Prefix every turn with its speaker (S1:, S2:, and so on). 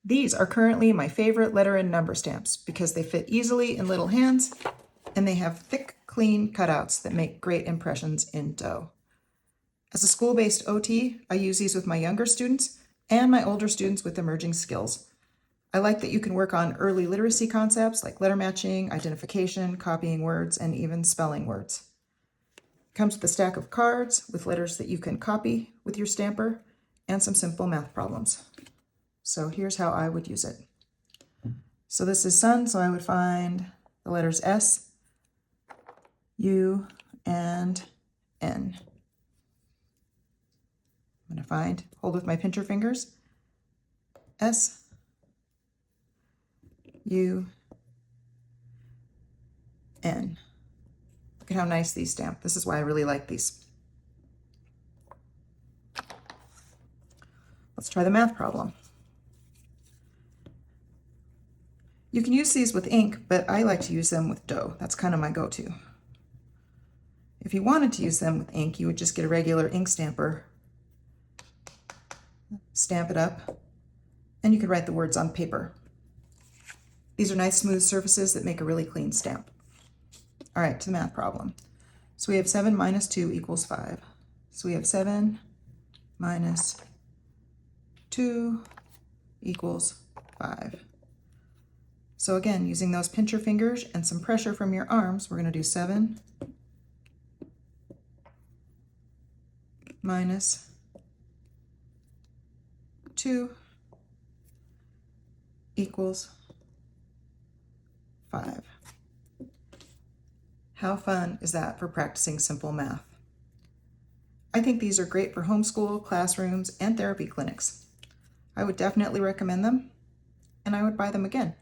S1: These are currently my favorite letter and number stamps because they fit easily in little hands and they have thick, clean cutouts that make great impressions in dough. As a school-based OT, I use these with my younger students and my older students with emerging skills. I like that you can work on early literacy concepts like letter matching, identification, copying words, and even spelling words. It comes with a stack of cards with letters that you can copy with your stamper and some simple math problems. So here's how I would use it. So this is sun, so I would find the letters S, U, and N. I'm going to hold with my pincher fingers, S, U, N. Look at how nice these stamp. This is why I really like these. Let's try the math problem. You can use these with ink, but I like to use them with dough. That's kind of my go-to. If you wanted to use them with ink, you would just get a regular ink stamper, stamp it up, and you could write the words on paper. These are nice smooth surfaces that make a really clean stamp. All right, to the math problem. So we have 7 minus 2 equals 5. So we have 7 minus 2 equals 5. So again, using those pincher fingers and some pressure from your arms, we're going to do 7 minus 2 equals 5. How fun is that for practicing simple math? I think these are great for homeschool, classrooms, and therapy clinics. I would definitely recommend them, and I would buy them again.